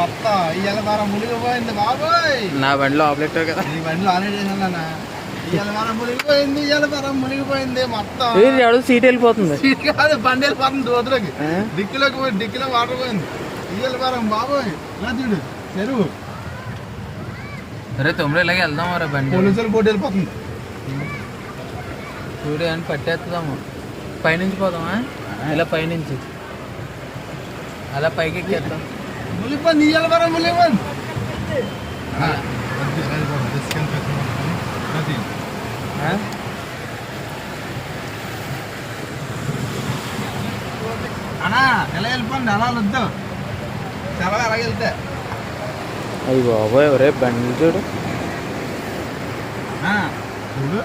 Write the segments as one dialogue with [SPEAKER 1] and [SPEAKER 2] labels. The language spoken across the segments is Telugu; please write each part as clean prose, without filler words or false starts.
[SPEAKER 1] మొత్తం ఇవాళ వారం మునిగిపోయింది బాబోయ్.
[SPEAKER 2] నా బండిలో ఆపలేట్ కదా,
[SPEAKER 1] నీ బండిలో ఆల్రెడీ చేసాను. ఇవాళ వారం మునిగిపోయింది, ఇవాళ వారం మునిగిపోయింది మొత్తం.
[SPEAKER 2] ఎవడో సీట్ వెళ్ళిపోతుంది.
[SPEAKER 1] సీట్ కాదు, బండి వెళ్ళిపోతుంది దోతులకి, డిక్కీలోకి పోయి డిక్కీలో వాటర్ పోయింది. ఇవాళ వారం బాబోయ్. ఇలా చూడు చెరువు.
[SPEAKER 2] అరే తొమ్మిది ఇలాగే వెళ్దాం రా బండి.
[SPEAKER 1] పోలీసులు పోటీ వెళ్ళిపోతుంది.
[SPEAKER 2] చూడు అని పట్టేస్తాము. పైనుంచి పోదామా? ఇలా పైనుంచి అలా పైకి ఎక్కేద్దాం.
[SPEAKER 1] మునిగిపోయింది, ఇవాళ వారం మునిగిపోయింది. అన్నా ఎలా వెళ్ళిపోండి, అలా వద్దు, చాలా అలాగే వెళ్తే.
[SPEAKER 2] అయ్యి బాబోయ్, ఎవరే బండి చూడు.
[SPEAKER 1] చూడు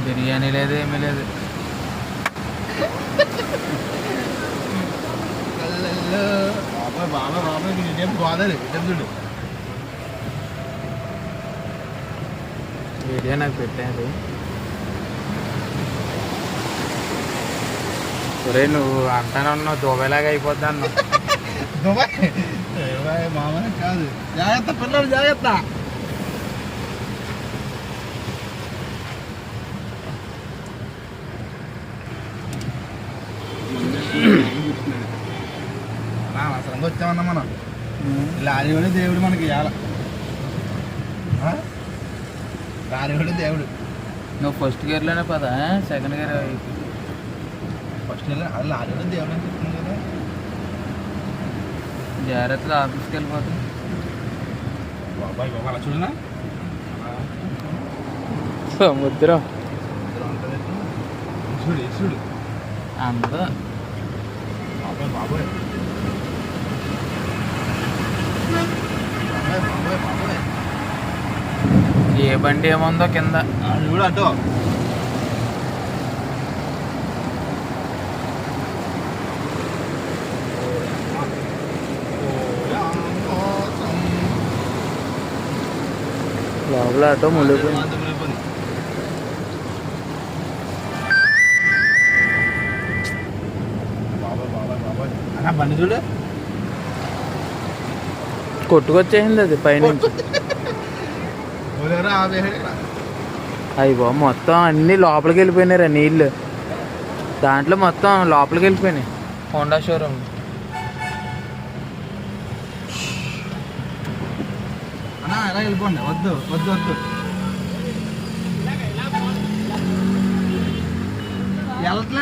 [SPEAKER 2] బిర్యానీ లేదు, ఏమీ లేదు.
[SPEAKER 1] బాబాయ్ బాబాయ్ బాబాయ్, ఇదేం గోదావరి ఇదేం చూడు.
[SPEAKER 2] వీడియో నాకు పెట్టాడు. ఒరే నువ్వు అంటానే ఉన్నావు దుబాయ్లాగా అయిపోద్ది అన్నావు.
[SPEAKER 1] దుబాయ్ మామ కాదు. జాగ్రత్త పిల్లలు, జాగ్రత్త. అవసరంగా వచ్చామన్నా మనం. లారీవాడే దేవుడు మనకి ఇవాళ. లారీవాడే దేవుడు.
[SPEAKER 2] నువ్వు ఫస్ట్ గేర్లోనే పదా, సెకండ్ గేర్
[SPEAKER 1] ఫస్ట్ గేర్ అది లారీవాడే దేవుడు అని చెప్తున్నాను కదా.
[SPEAKER 2] జాగ్రత్తగా ఆఫీస్కి వెళ్ళిపోతాం.
[SPEAKER 1] బాబాయ్ బాబా అలా చూడనా,
[SPEAKER 2] సముద్రం
[SPEAKER 1] చూడు చూడు
[SPEAKER 2] అంతా.
[SPEAKER 1] బాబాయ్ బాబాయ్ బాబాయ్ బాబాయ్.
[SPEAKER 2] ఏ బండి ఏముందో కింద
[SPEAKER 1] చూడు అటు.
[SPEAKER 2] లోపల ఆటో మునిగిపోయింది.
[SPEAKER 1] బాబాయ్ బాబాయ్ బాబాయ్ అన్న బండి చూడు,
[SPEAKER 2] కొట్టుకొచ్చేసింది అది పైనుంచి. అయ్యి బాబు, మొత్తం అన్నీ లోపలికి వెళ్ళిపోయినారా నీళ్ళు. దాంట్లో మొత్తం లోపలికి వెళ్ళిపోయినాయి. Honda showroom.
[SPEAKER 1] అన్నా ఎలా వెళ్ళిపోండి, వద్దు వద్దు వద్దు. వెళ్ళట్లేదు.